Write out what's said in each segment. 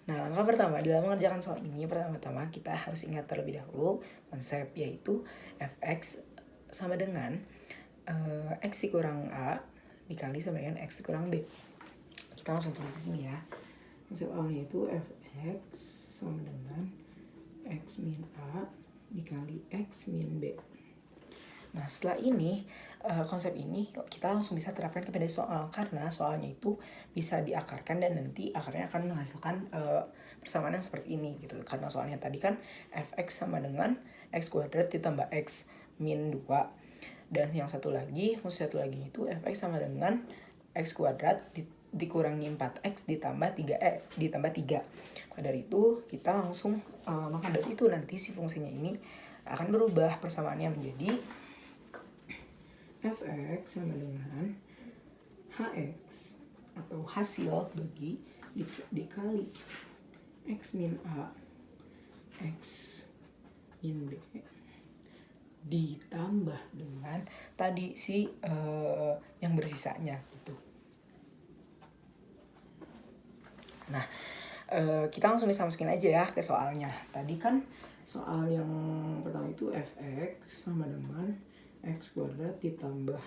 Nah, langkah pertama dalam mengerjakan soal ini, pertama-tama kita harus ingat terlebih dahulu konsep, yaitu fx sama dengan x dikurang a dikali sama dengan x dikurang b. Kita langsung tulis di sini ya. Konsep awalnya itu fx sama dengan x min a dikali x min b. Nah, setelah ini konsep ini kita langsung bisa terapkan kepada soal, karena soalnya itu bisa diakarkan dan nanti akarnya akan menghasilkan persamaan yang seperti ini gitu. Karena soalnya tadi kan fx sama dengan x kuadrat ditambah x min 2. Dan yang satu lagi, fungsi satu lagi itu fx sama dengan x kuadrat dikurangi 4x ditambah 3. Maka dari itu kita langsung maka dari itu nanti si fungsinya ini akan berubah persamaannya menjadi fx sama dengan hx atau hasil bagi dikali x min a x min b ditambah dengan tadi si yang bersisanya gitu. Nah, kita langsung bisa masukin aja ya ke soalnya. Tadi kan soal yang pertama itu fx sama dengan x kuadrat ditambah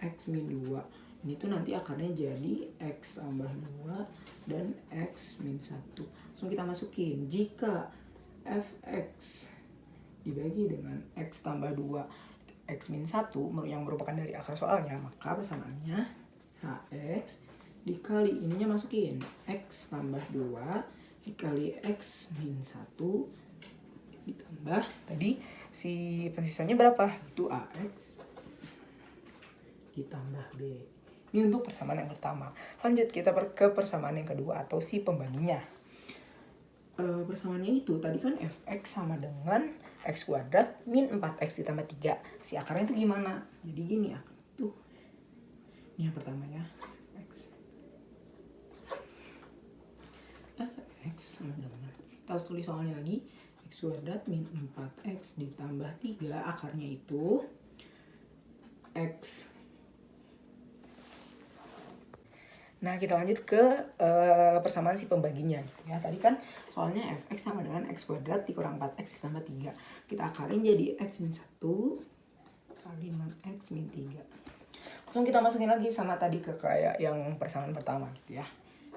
x min 2. Ini tuh nanti akarnya jadi x tambah 2 dan x min 1. So kita masukin, jika fx dibagi dengan x tambah 2 x min 1 yang merupakan dari akar soalnya, maka persamaannya hx dikali ininya masukin x tambah 2 dikali x min 1 ditambah tadi si persisanya berapa? Itu ax ditambah b. Ini untuk persamaan yang pertama. Lanjut kita ke persamaan yang kedua atau si pembaginya. Persamaannya itu tadi kan fx sama dengan x kuadrat min 4x ditambah 3. Si akarnya itu gimana? Jadi gini ya. Tuh. Ini yang pertama ya. Fx sama dengan, kita harus tulis soalnya lagi, x kuadrat min 4x ditambah 3, akarnya itu x. Nah, kita lanjut ke persamaan si pembaginya ya. Tadi kan soalnya fx sama dengan x kuadrat dikurang 4x ditambah 3. Kita akarin jadi x min 1 kali dengan x min 3. Langsung kita masukin lagi sama tadi ke kayak yang persamaan pertama gitu ya.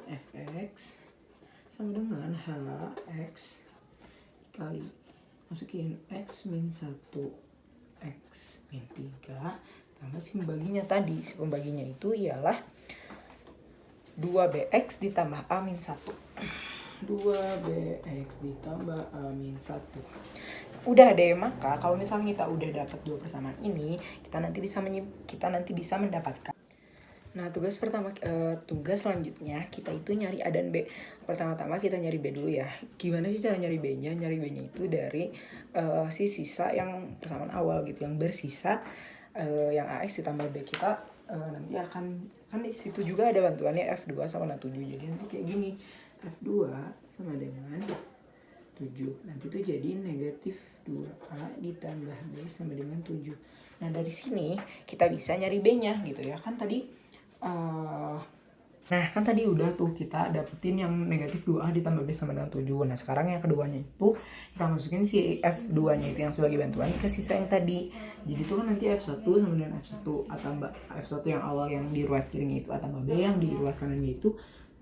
Fx sama dengan hx kali masukin x min 1 x min 3 tambah si pembaginya tadi. Si pembaginya itu ialah 2bx ditambah a min 1. 2bx ditambah a min 1. Udah deh, maka kalau misalnya kita udah dapat dua persamaan ini, kita nanti bisa mendapatkan. Nah, tugas selanjutnya kita itu nyari A dan B. Pertama-tama kita nyari B dulu ya. Gimana sih cara nyari B-nya? Nyari B-nya itu dari si sisa yang persamaan awal gitu, yang bersisa yang AX ditambah B. Kita nanti akan, kan di situ juga ada bantuannya F2 sama dengan 7. Jadi nanti kayak gini, F2 sama dengan 7. Nanti itu jadi negatif 2A ditambah B sama dengan 7. Nah, dari sini kita bisa nyari B-nya gitu ya. Kan tadi nah kan tadi udah tuh kita dapetin yang negatif 2A ditambah B sama dengan 7. Nah, sekarang yang keduanya itu kita masukin si F2 nya itu yang sebagai bantuan ke sisa yang tadi. Jadi itu kan nanti F1 sama dengan F1 tambah F1 yang awal yang di ruas kirinya itu tambah B yang di ruas kanannya itu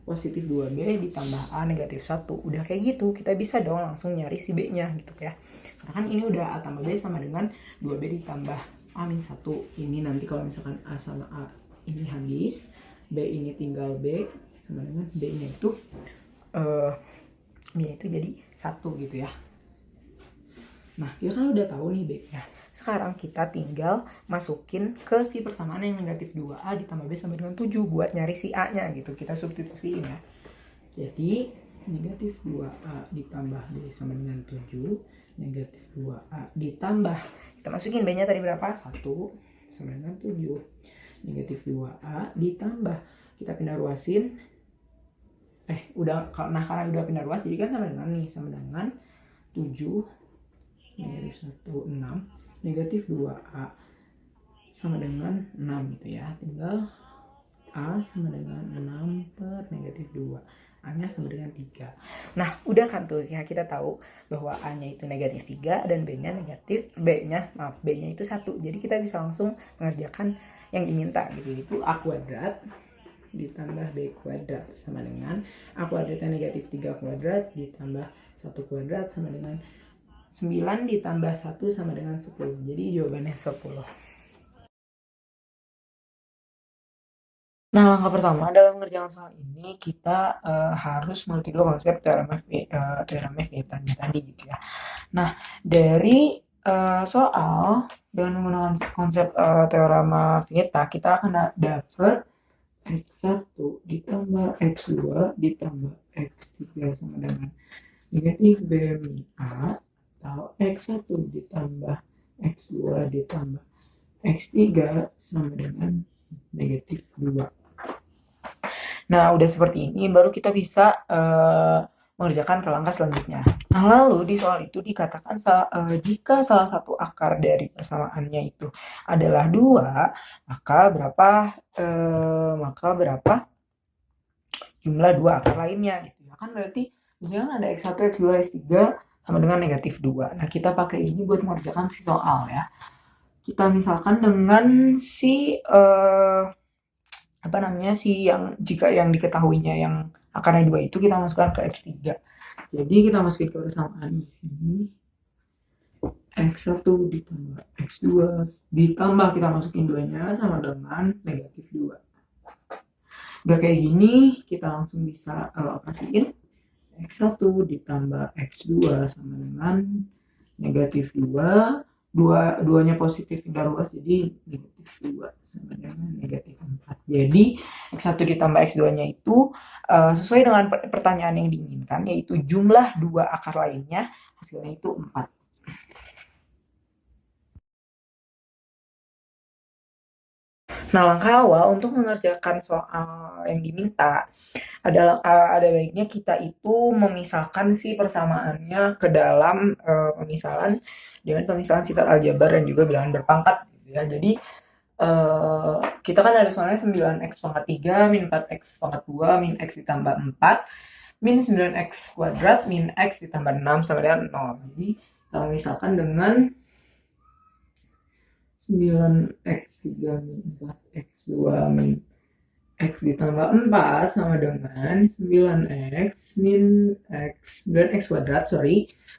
positif 2B ditambah A negatif 1. Udah kayak gitu kita bisa dong langsung nyari si B nya gitu ya. Karena kan ini udah A tambah B sama dengan 2B ditambah A min 1. Ini nanti kalau misalkan A sama A ini habis, B ini tinggal B sama dengan B nya itu B itu jadi 1 gitu ya. Nah, kita kan udah tahu nih B nya. Sekarang kita tinggal masukin ke si persamaan yang negatif 2A ditambah B sama dengan 7 buat nyari si A nya gitu. Kita substitusiin ya. Jadi negatif 2A ditambah B sama dengan 7, negatif 2A ditambah, kita masukin B nya tadi berapa? 1 sama dengan 7. Negatif 2A ditambah, kita pindah ruasin, karena udah pindah ruas jadi kan sama dengan nih, sama dengan 7 negatif 1, 6, negatif 2A sama dengan 6 gitu ya. Tinggal A sama dengan 6 per negatif 2. A-nya sama dengan 3. Nah, udah kan tuh ya, kita tahu bahwa A-nya itu negatif 3 dan B-nya itu 1. Jadi kita bisa langsung mengerjakan yang diminta gitu, yaitu A kuadrat ditambah B kuadrat sama dengan A kuadratnya negatif 3 kuadrat ditambah 1 kuadrat sama dengan 9 ditambah 1 sama dengan 10. Jadi jawabannya 10. Nah, langkah pertama dalam mengerjakan soal ini kita harus mengerti dulu konsep teorema Vieta tadi gitu ya. Nah, dari soal dengan menggunakan konsep teorema Vieta, kita akan dapat X1 ditambah X2 ditambah X3 sama dengan negatif B min A, atau X1 ditambah X2 ditambah X3 sama dengan negatif 2. Nah, udah seperti ini baru kita bisa mengerjakan ke langkah selanjutnya. Nah, lalu di soal itu dikatakan jika salah satu akar dari persamaannya itu adalah 2, maka berapa jumlah 2 akar lainnya gitu ya. Kan berarti misalnya ada X1, X2, X3 sama dengan negatif 2. Nah, kita pakai ini buat mengerjakan si soal ya. Kita misalkan dengan si jika yang diketahuinya yang akarnya 2 itu kita masukkan ke X3. Jadi kita masukin ke persamaan di sini. X1 ditambah X2 ditambah kita masukin 2-nya sama dengan negatif 2. Udah kayak gini kita langsung bisa operasiin. X1 ditambah X2 sama dengan negatif 2. Duanya positif tinggal luas, jadi negatif 2 sama dengan negatif 4. Jadi X1 ditambah X2-nya itu sesuai dengan pertanyaan yang diinginkan, yaitu jumlah 2 akar lainnya, hasilnya itu 4. Nah, langkah awal untuk mengerjakan soal yang diminta adalah ada baiknya kita itu memisahkan si persamaannya ke dalam pemisahan dengan pemisahan sifat aljabar dan juga bilangan berpangkat gitu ya. Jadi kita kan ada soalnya 9x pangkat 3 min 4x pangkat 2 min x ditambah 4 min 9x kuadrat min x ditambah 6 sama dengan 0. Jadi kita memisahkan dengan 9x3 min 4x2 min x ditambah 4 sama dengan 9x min x 9x kuadrat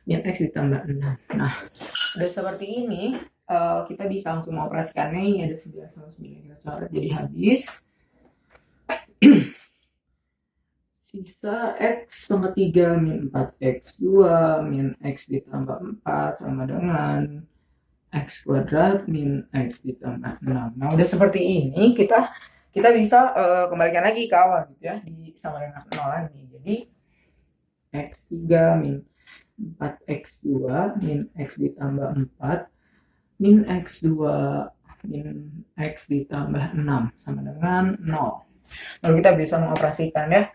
min x ditambah 6. Nah, udah seperti ini kita bisa langsung mengoperasikannya. Ini ada 9 sama 9 kita coret jadi habis. Sisa x pangkat 3 min 4x2 min x ditambah 4 sama dengan x kuadrat min x ditambah 6. Nah, udah seperti ini kita bisa kembalikan lagi ke awal gitu ya, di sama dengan 0 lagi. Jadi x3 min 4x2 min x ditambah 4 min x2 min x ditambah 6 sama dengan 0. Lalu kita bisa mengoperasikan ya.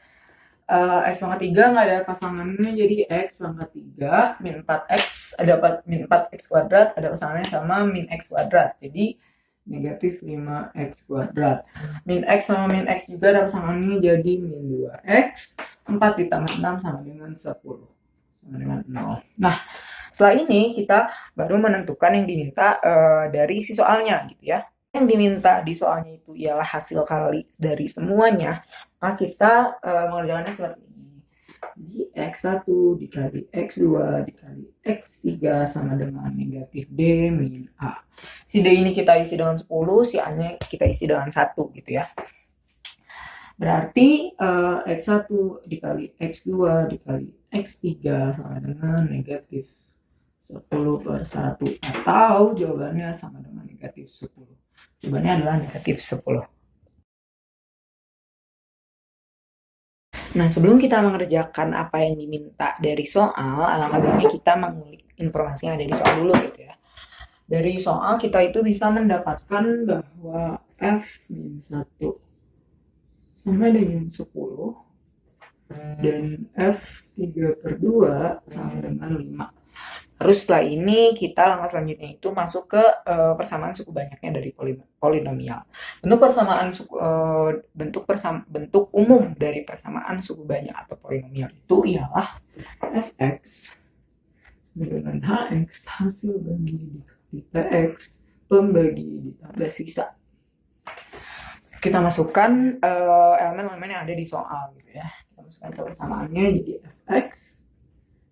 X pangkat 3 nggak ada pasangannya, jadi X pangkat 3 min 4X dapat min 4X kuadrat, ada pasangannya sama min X kuadrat, jadi negatif 5X kuadrat. Min X sama min X juga ada pasangannya, jadi min 2X. 4 ditambah 6 sama dengan 10 sama dengan 0. Nah, setelah ini kita baru menentukan yang diminta dari si soalnya gitu ya. Yang diminta di soalnya itu ialah hasil kali dari semuanya, maka kita mengerjakannya seperti ini. Jadi X1 dikali X2 dikali X3 sama dengan negatif D min A. Si D ini kita isi dengan 10, si A-nya kita isi dengan 1 gitu ya. Berarti X1 dikali X2 dikali X3 sama dengan negatif 10 per 1, atau jawabannya sama dengan negatif 10. Jawabannya adalah negatif 10. Nah, sebelum kita mengerjakan apa yang diminta dari soal, alangkah baiknya kita mengulik informasi yang ada di soal dulu gitu ya. Dari soal kita itu bisa mendapatkan bahwa F min 1 sama dengan 10 dan F 3/2 sama dengan 5. Terus setelah ini kita langkah selanjutnya itu masuk ke persamaan suku banyaknya dari polinomial. Bentuk umum dari persamaan suku banyak atau polinomial itu ialah fx dengan hx hasil bagi dikali px pembagi ditambah sisa. Kita masukkan elemen-elemen yang ada di soal gitu ya. Kita masukkan ke persamaannya, jadi fx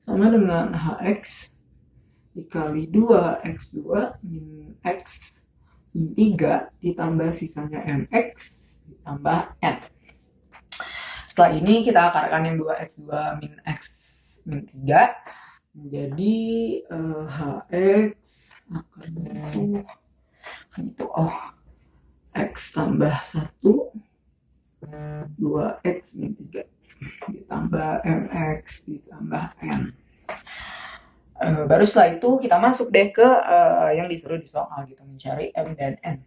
sama dengan hx dikali 2x2 min x min 3 ditambah sisanya mx ditambah n. Setelah ini kita akarkan yang 2x2 min x min 3 menjadi hx akan itu x tambah 1 2x min 3 ditambah mx ditambah n. Baru setelah itu kita masuk deh ke yang disuruh di soal gitu, mencari m dan n.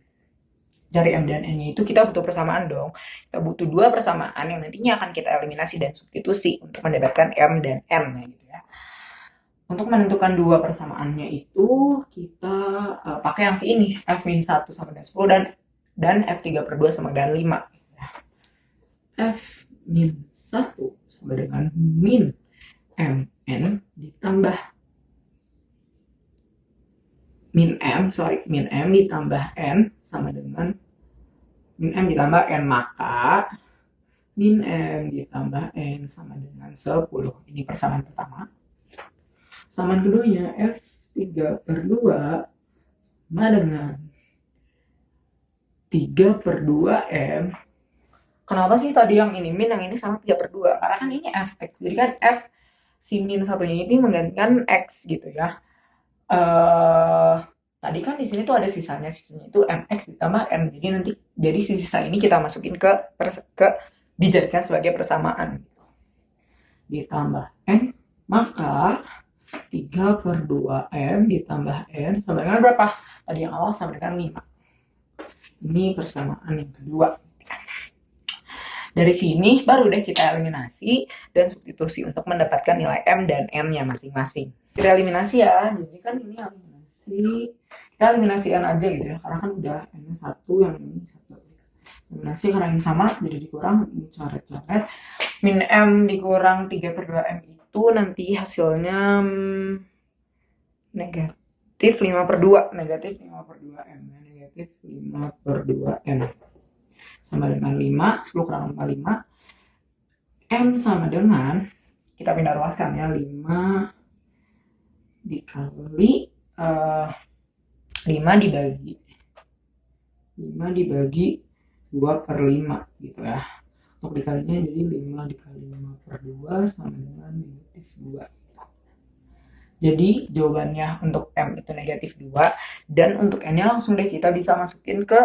Cari m dan n-nya itu kita butuh persamaan dong. Kita butuh 2 persamaan yang nantinya akan kita eliminasi dan substitusi untuk mendapatkan m dan n gitu ya. Untuk menentukan 2 persamaannya itu kita pakai yang ini, f-1 sama dengan 10 dan f3/2 sama dengan 5. f-1 sama dengan min mn ditambah min m ditambah n sama dengan min m ditambah n, maka min m ditambah n sama dengan 10. Ini persamaan pertama. Persamaan keduanya f3/2 sama dengan 3/2m. Kenapa sih tadi yang ini min, yang ini sama 3/2? Karena kan ini fx, jadi kan f si min satunya ini menggantikan x gitu ya. Tadi kan di sini tuh ada sisanya itu mx ditambah n. Jadi sisa ini kita masukin ke dijadikan sebagai persamaan. Ditambah n, maka 3/2m ditambah n sama dengan berapa? Tadi yang awal sama dengan 5. Ini persamaan yang kedua. Dari sini baru deh kita eliminasi dan substitusi untuk mendapatkan nilai m dan n-nya masing-masing. Kita eliminasi ya, jadi kan ini kita eliminasi n aja gitu ya, karena kan udah n-nya 1, yang ini 1. Eliminasi karena ini sama, jadi dikurang, ini coret-coret. Min m dikurang 3/2m itu nanti hasilnya negatif 5/2, negatif 5/2m, negatif 5/2m. Sama dengan 5, 10 kurang 5, m sama dengan, kita pindah ruaskan ya, 5 dikali 5 dibagi 2/5 gitu ya. Untuk dikalinya jadi 5 dikali 5/2 sama dengan negatif 2. Jadi jawabannya untuk m itu negatif 2, dan untuk n-nya langsung deh kita bisa masukin ke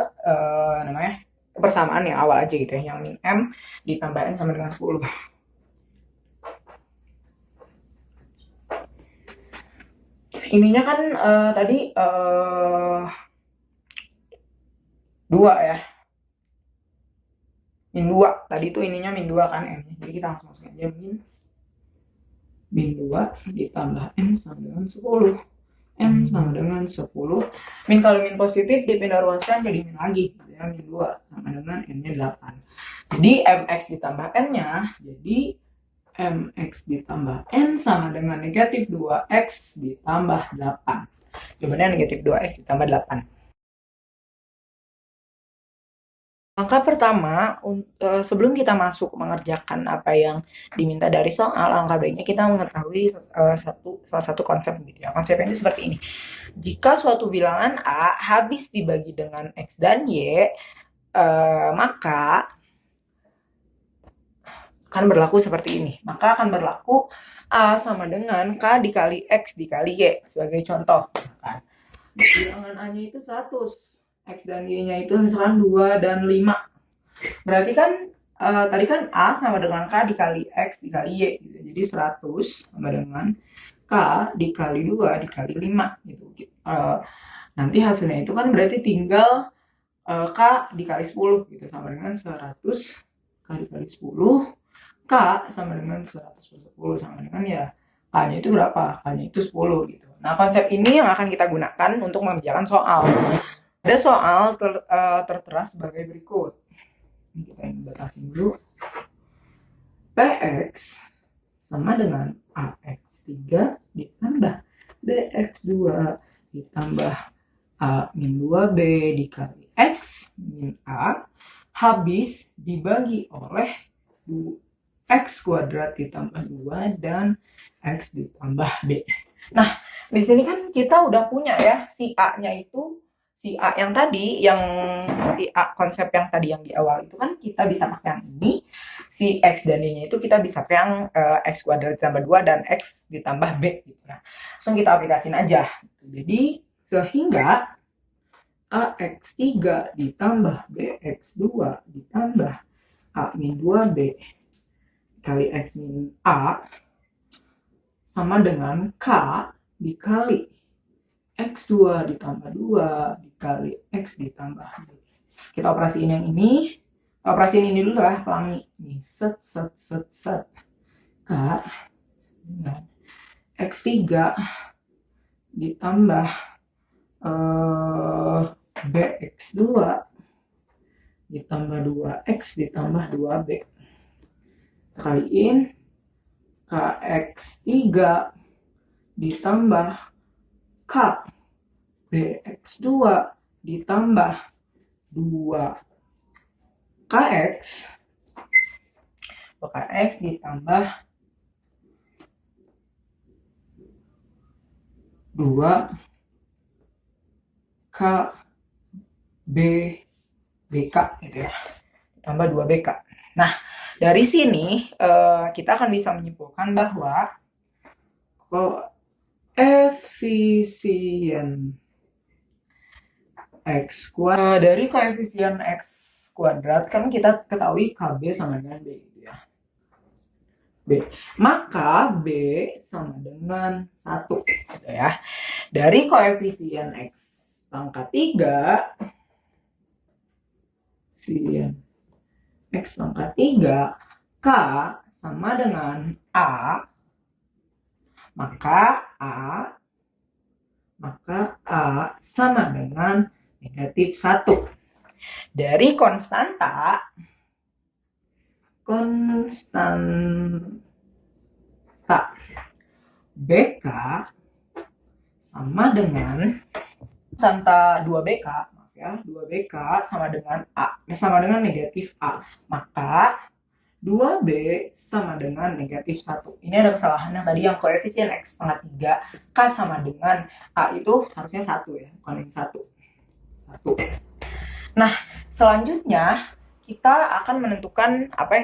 persamaan yang awal aja gitu ya, yang min m ditambah n sama dengan 10. Ininya kan tadi 2 ya, min 2 tadi tuh ininya min 2 kan m, jadi kita langsung masukin aja min 2 ditambah n sama dengan 10. M sama dengan 10. Min kalau min positif dipindah ruaskan jadi min lagi ya, min 2 sama dengan n-nya 8. Jadi mx ditambah n-nya jadi mx ditambah n sama dengan negatif 2x ditambah 8. Jawabannya negatif 2x ditambah 8. Langkah pertama, sebelum kita masuk mengerjakan apa yang diminta dari soal, langkah baiknya kita mengetahui salah satu konsep gitu ya. Konsepnya itu seperti ini. Jika suatu bilangan A habis dibagi dengan X dan Y, maka akan berlaku seperti ini. Maka akan berlaku A sama dengan K dikali X dikali Y. Sebagai contoh, bilangan A-nya itu 100. X dan Y-nya itu misalkan 2 dan 5. Berarti kan tadi kan A sama dengan K dikali X dikali Y gitu. Jadi 100 sama dengan K dikali 2 dikali 5 gitu. Nanti hasilnya itu kan berarti tinggal K dikali 10 gitu, sama dengan 100 K dikali 10. K sama dengan 100/10 sama dengan ya K K-nya itu berapa? K-nya itu 10 gitu. Nah, konsep ini yang akan kita gunakan untuk mengerjakan soal. Ada soal tertera sebagai berikut. Ini kita batasin dulu. PX sama dengan AX3 ditambah BX2 ditambah A-2B dikali X min A habis dibagi oleh X kuadrat ditambah 2 dan X ditambah B. Nah, di sini kan kita udah punya ya si A-nya itu, si A yang tadi, yang si A konsep yang tadi yang di awal itu kan kita bisa pakai yang ini. Si X dan Y-nya itu kita bisa pakai yang X kuadrat ditambah 2 dan X ditambah B gitu ya. Langsung kita aplikasiin aja. Jadi, sehingga AX3 ditambah BX2 ditambah A-2B kali X min A sama dengan K dikali X2 ditambah 2 dikali X ditambah B. Kita operasiin yang ini. Kita operasiin ini dulu lah, pelangi. Nih, set. K dengan X3 ditambah BX2 ditambah 2X ditambah 2B. Kaliin KX3 ditambah K BX2 ditambah 2KX ditambah 2K BK gitu ya, ditambah 2BK. Nah, dari sini kita akan bisa menyimpulkan bahwa koefisien X kuadrat dari koefisien X kuadrat kan kita ketahui KB sama dengan B gitu ya. B. Maka B sama dengan 1 gitu ya. Dari koefisien X pangkat 3 X pangkat 3 K sama dengan A, maka A sama dengan negatif 1. Dari konstanta BK sama dengan konstanta 2BK, maaf ya, 2BK sama dengan A, sama dengan negatif A. Maka 2B sama dengan negatif 1. Ini ada kesalahan yang tadi yang koefisien X pangkat 3 K sama dengan A itu harusnya 1 ya, bukan yang 1. Nah, selanjutnya kita akan menentukan apa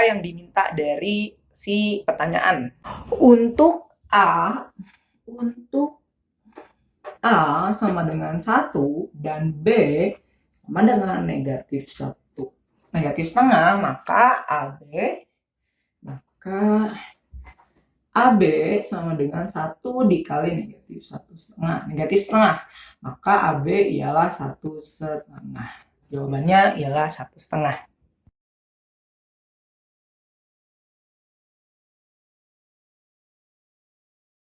yang diminta dari si pertanyaan. Untuk A sama dengan 1 dan B sama dengan negatif 1. Negatif setengah, maka AB sama dengan 1 dikali negatif 1 setengah. Negatif setengah, maka AB ialah 1 setengah. Jawabannya ialah 1 setengah.